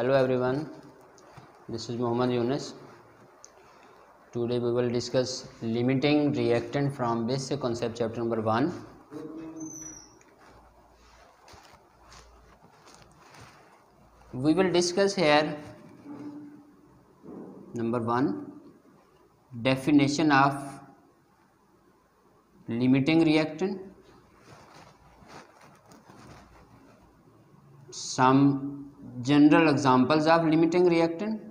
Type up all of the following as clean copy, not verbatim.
Hello everyone, this is Mohammad Yunus. Today we will discuss limiting reactant from basic concept chapter number 1. We will discuss here number 1, definition of limiting reactant, some general examples of limiting reactant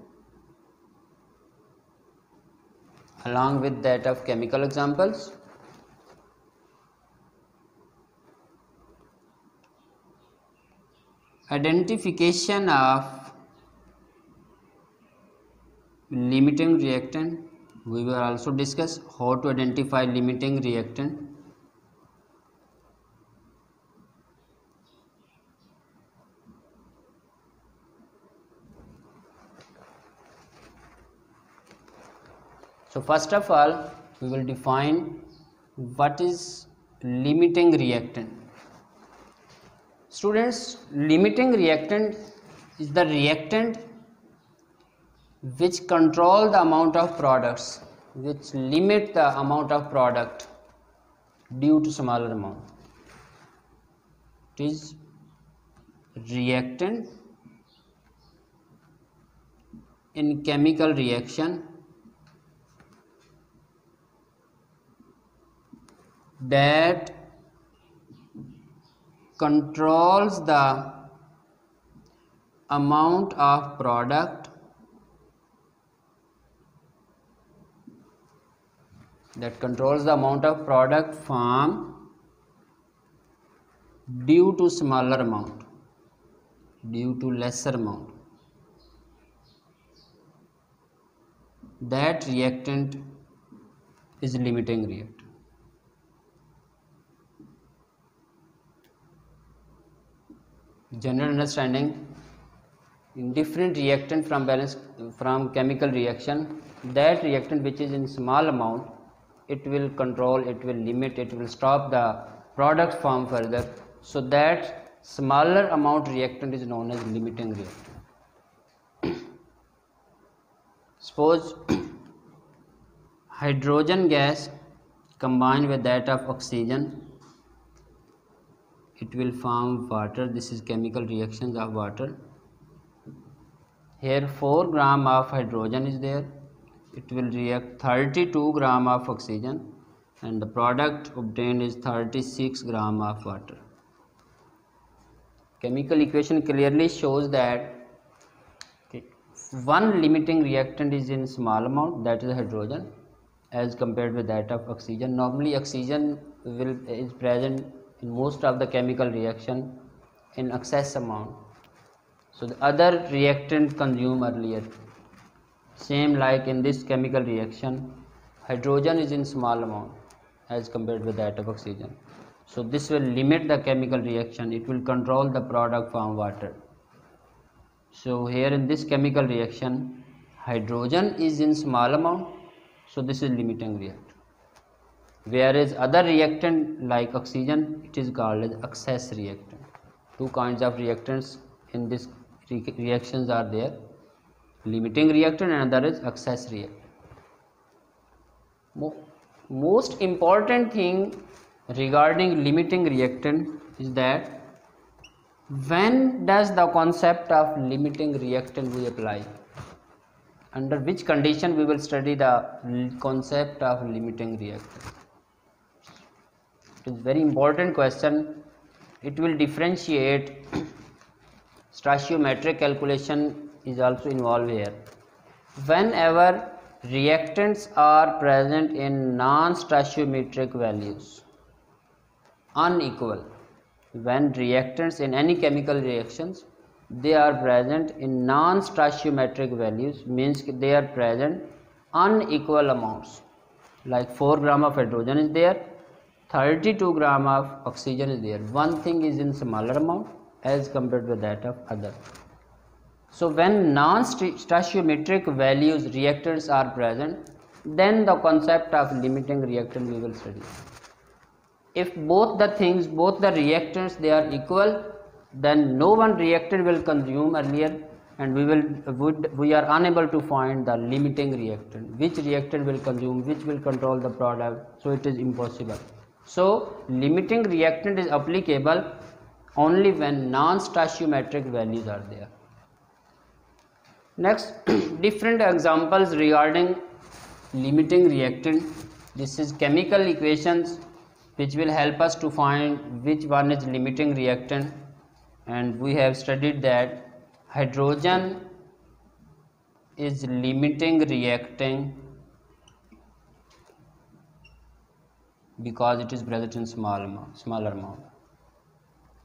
along with that of chemical examples, identification of limiting reactant. We will also discuss how to identify limiting reactant. So first of all, we will define what is limiting reactant. Students, limiting reactant is the reactant which control the amount of products, which limit the amount of product due to smaller amount. It is reactant in chemical reaction that controls the amount of product formed due to smaller amount, due to lesser amount. That reactant is limiting reactant. General understanding: in different reactant from chemical reaction, that reactant which is in small amount, it will control, it will limit, it will stop the product form further. So that smaller amount reactant is known as limiting reactant. Suppose hydrogen gas combined with that of oxygen, it will form water. This is chemical reactions of water. Here 4 gram of hydrogen is there. It will react 32 gram of oxygen, and the product obtained is 36 gram of water. Chemical equation clearly shows that one limiting reactant is in small amount, that is hydrogen, as compared with that of oxygen. Normally oxygen is present in most of the chemical reaction in excess amount, so the other reactant consumed earlier. Same like in this chemical reaction, hydrogen is in small amount as compared with that of oxygen, so this will limit the chemical reaction, it will control the product from water. So here in this chemical reaction, hydrogen is in small amount, so this is limiting reactant. Whereas other reactant like oxygen, it is called as excess reactant. Two kinds of reactants in this reactions are there: limiting reactant and other is excess reactant. Most important thing regarding limiting reactant is that when does the concept of limiting reactant we apply? Under which condition we will study the concept of limiting reactant? It is very important question. It will differentiate. Stoichiometric calculation is also involved here. Whenever reactants are present in non-stoichiometric values, unequal, when reactants in any chemical reactions they are present in non-stoichiometric values, means they are present unequal amounts, like 4 gram of hydrogen is there, 32 gram of oxygen is there. One thing is in smaller amount as compared with that of other. So when non-stoichiometric values reactants are present, then the concept of limiting reactant we will study. If both the reactants they are equal, then no one reactant will consume earlier and we are unable to find the limiting reactant, which reactant will consume, which will control the product, so it is impossible. So limiting reactant is applicable only when non-stoichiometric values are there. Next, different examples regarding limiting reactant. This is chemical equations which will help us to find which one is limiting reactant, and we have studied that hydrogen is limiting reactant because it is present in smaller amount.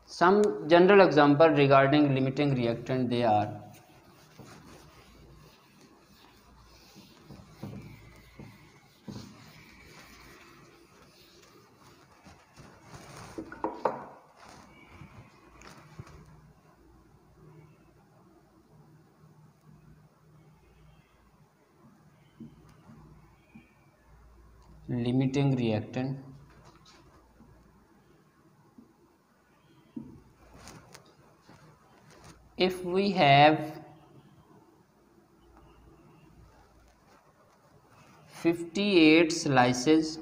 Some general example regarding limiting reactant, they are limiting reactant if we have 58 slices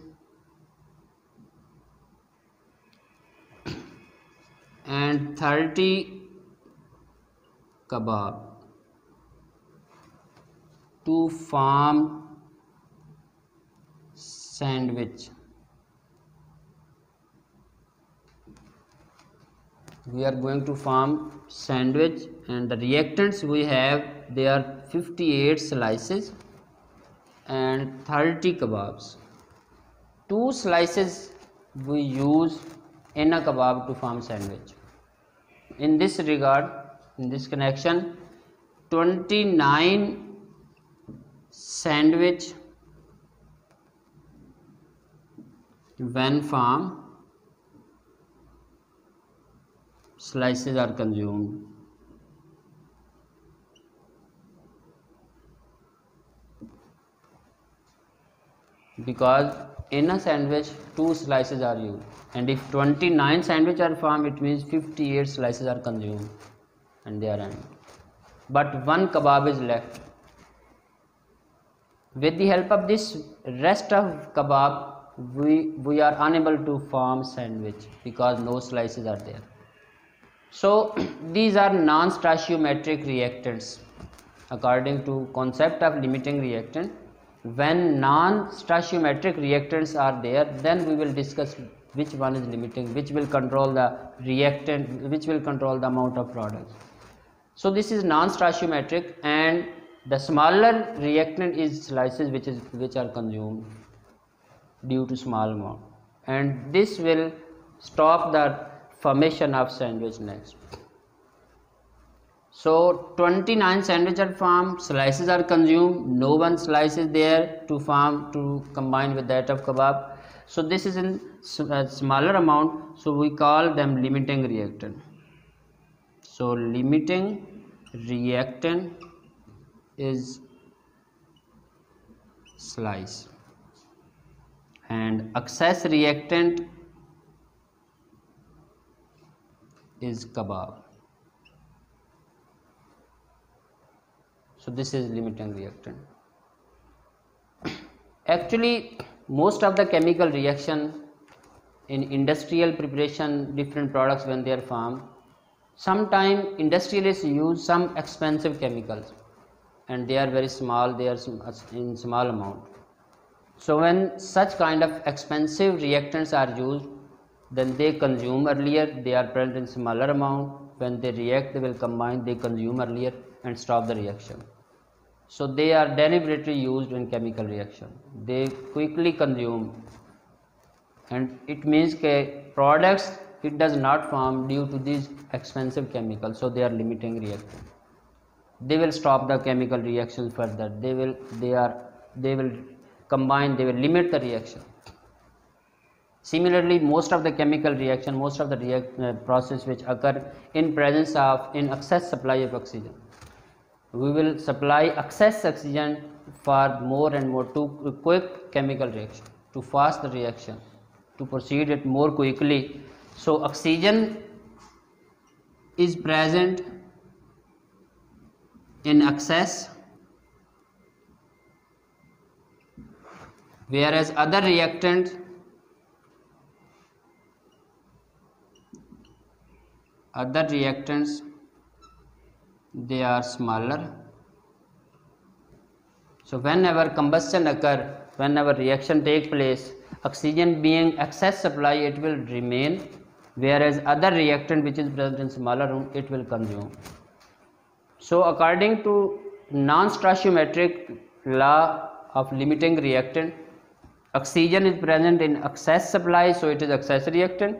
and 30 kebab to form sandwich. We are going to form sandwich, and the reactants we have, they are 58 slices and 30 kebabs. 2 slices we use in a kebab to form sandwich. In this regard, in this connection, 29 sandwich when formed, slices are consumed. Because in a sandwich 2 slices are used, and if 29 sandwich are formed, it means 58 slices are consumed and they are ended. But 1 kebab is left. With the help of this rest of kebab, we are unable to form sandwich because no slices are there. So these are non-stoichiometric reactants according to concept of limiting reactant. When non-stoichiometric reactants are there, then we will discuss which one is limiting, which will control the reactant, which will control the amount of products. So this is non-stoichiometric, and the smaller reactant is slices which are consumed due to small amount, and this will stop the formation of sandwich next. So 29 sandwich are formed, slices are consumed, no one slice is there to form, to combine with that of kebab. So this is in a smaller amount, so we call them limiting reactant. So limiting reactant is slice, and excess reactant is kebab. So this is limiting reactant. Actually, most of the chemical reaction in industrial preparation, different products when they are formed, sometimes industrialists use some expensive chemicals, and they are very small, they are in small amount. So when such kind of expensive reactants are used, then they consume earlier, they are present in smaller amount. When they react, they will combine, they consume earlier and stop the reaction. So they are deliberately used in chemical reaction. They quickly consume, and it means that products it does not form due to these expensive chemicals. So they are limiting reactant. They will stop the chemical reaction further. They will combine, they will limit the reaction. Similarly, most of the chemical reaction, most of the process which occur in presence of excess supply of oxygen, we will supply excess oxygen for more and more to quick chemical reaction, to fast the reaction, to proceed it more quickly. So oxygen is present in excess, whereas other reactants they are smaller. So whenever combustion occur, whenever reaction take place, oxygen being excess supply, it will remain, whereas other reactant which is present in smaller room, it will consume. So according to non-stoichiometric law of limiting reactant, oxygen is present in excess supply, so it is excess reactant,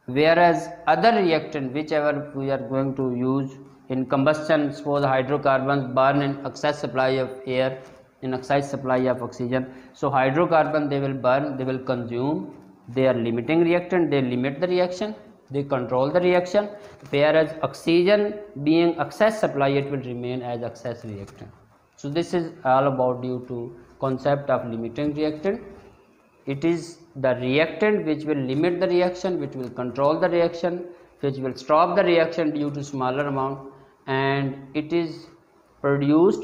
whereas other reactant whichever we are going to use in combustion, suppose hydrocarbons burn in excess supply of air, in excess supply of oxygen, so hydrocarbon they will burn, they will consume, they are limiting reactant, they limit the reaction, they control the reaction, whereas oxygen being excess supply, it will remain as excess reactant. So this is all about due to concept of limiting reactant. It is the reactant which will limit the reaction, which will control the reaction, which will stop the reaction due to smaller amount, and it is produced,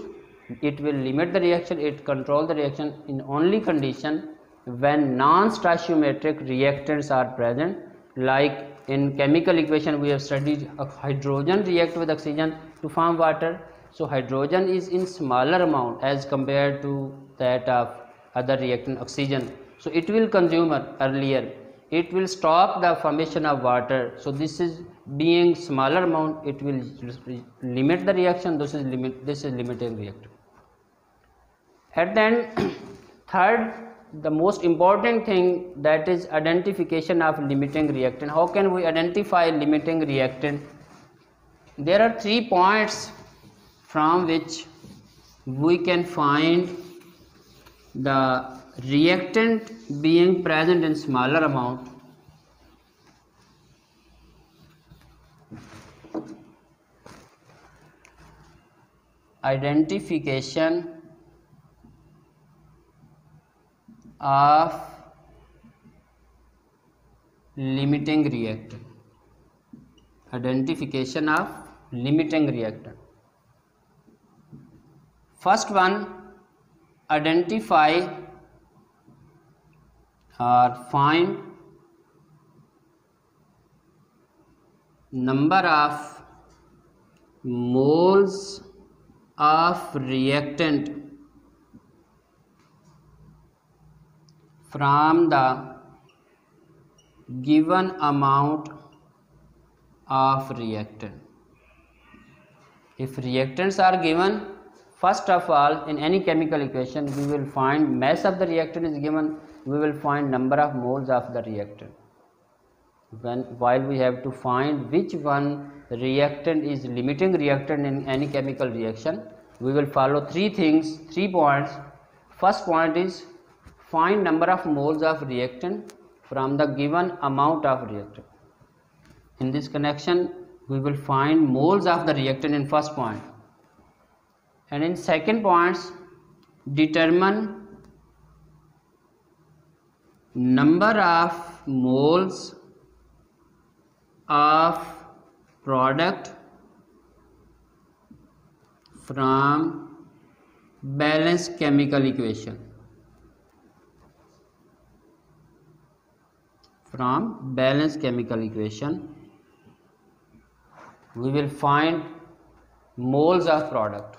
it will limit the reaction, it control the reaction in only condition when non-stoichiometric reactants are present. Like in chemical equation we have studied, hydrogen react with oxygen to form water, so hydrogen is in smaller amount as compared to that of other reactant oxygen, so it will consume earlier, it will stop the formation of water, so this is being smaller amount, it will limit the reaction, this is limiting reactant. At the end, third, the most important thing, that is identification of limiting reactant. How can we identify limiting reactant? There are 3 points from which we can find the reactant being present in smaller amount. Identification of limiting reactant. Identification of limiting reactant. First one, identify or find number of moles of reactant from the given amount of reactant. If reactants are given, first of all, in any chemical equation we will find mass of the reactant is given, we will find number of moles of the reactant. While we have to find which one reactant is limiting reactant in any chemical reaction, we will follow 3 things, 3 points. First point is find number of moles of reactant from the given amount of reactant. In this connection we will find moles of the reactant in first point, and in second points determine number of moles of product from balanced chemical equation. From balanced chemical equation we will find moles of product,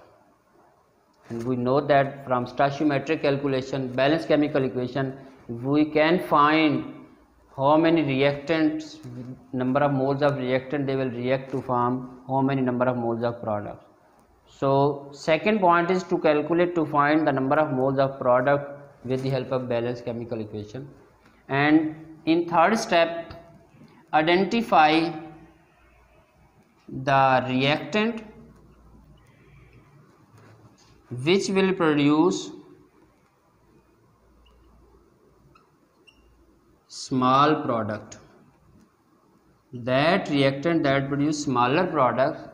and we know that from stoichiometric calculation, balanced chemical equation, we can find how many reactants, number of moles of reactant they will react to form how many number of moles of product. So second point is to calculate, to find the number of moles of product with the help of balanced chemical equation. And in third step, identify the reactant which will produce small product. That reactant that produce smaller product,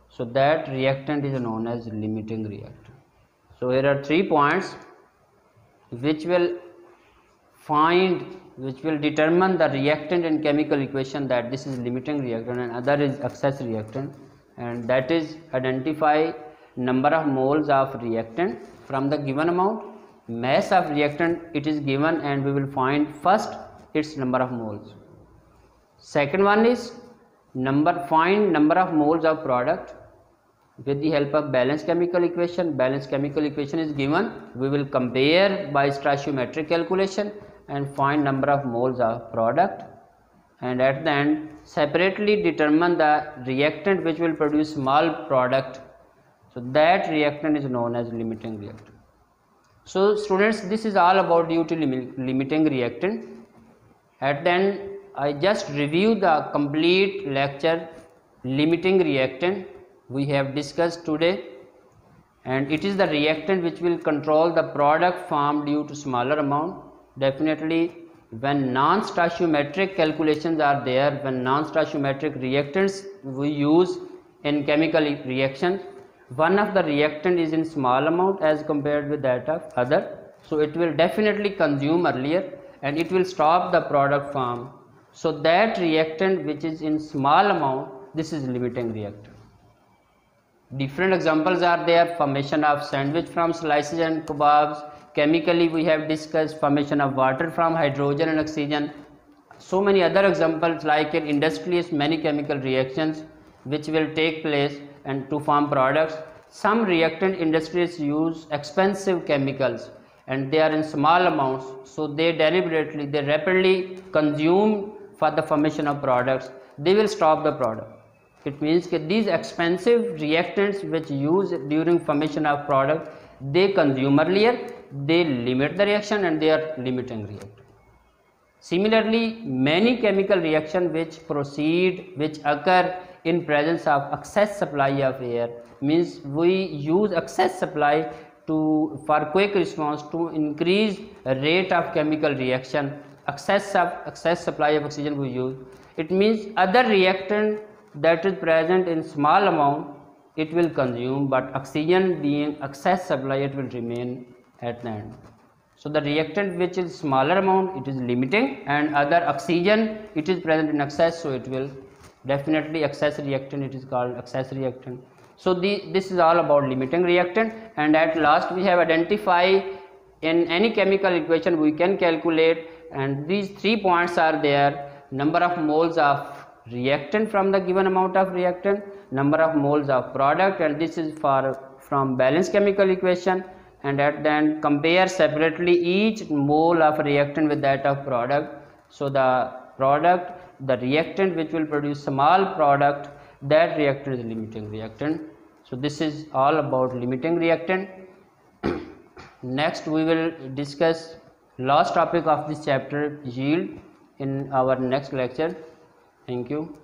so that reactant is known as limiting reactant. So here are 3 points which will determine the reactant in chemical equation, that this is limiting reactant and other is excess reactant, and that is identify number of moles of reactant from the given amount. Mass of reactant it is given and we will find first its number of moles. Second one is find number of moles of product with the help of balanced chemical equation. Balanced chemical equation is given, we will compare by stoichiometric calculation and find number of moles of product, and at the end separately determine the reactant which will produce small product. So that reactant is known as limiting reactant. So students, this is all about due to limiting reactant. At the end I just review the complete lecture limiting reactant we have discussed today, and it is the reactant which will control the product formed due to smaller amount. Definitely when non-stoichiometric calculations are there, when non-stoichiometric reactants we use in chemical reactions, one of the reactant is in small amount as compared with that of other, so it will definitely consume earlier and it will stop the product form. So that reactant which is in small amount, this is limiting reactant. Different examples are there: formation of sandwich from slices and kebabs. Chemically we have discussed formation of water from hydrogen and oxygen. So many other examples, like in industries many chemical reactions which will take place and to form products. Some reactant industries use expensive chemicals and they are in small amounts, so they rapidly consume for the formation of products. They will stop the product. It means that these expensive reactants which use during formation of product, they consume earlier, they limit the reaction and they are limiting reactant. Similarly, many chemical reactions which occur in presence of excess supply of air, means we use excess supply for quick response to increase rate of chemical reaction. Excess supply of oxygen we use. It means other reactant that is present in small amount it will consume, but oxygen being excess supply it will remain at the end. So the reactant which is smaller amount it is limiting, and other oxygen it is present in excess, so it will definitely excess reactant, it is called excess reactant. So this is all about limiting reactant. And at last we have identified in any chemical equation we can calculate, and these 3 points are there: number of moles of reactant from the given amount of reactant, number of moles of product, and this is from balanced chemical equation. And at the end compare separately each mole of reactant with that of product. So the reactant which will produce small product, that reactant is limiting reactant. So this is all about limiting reactant. Next we will discuss last topic of this chapter, yield, in our next lecture. Thank you.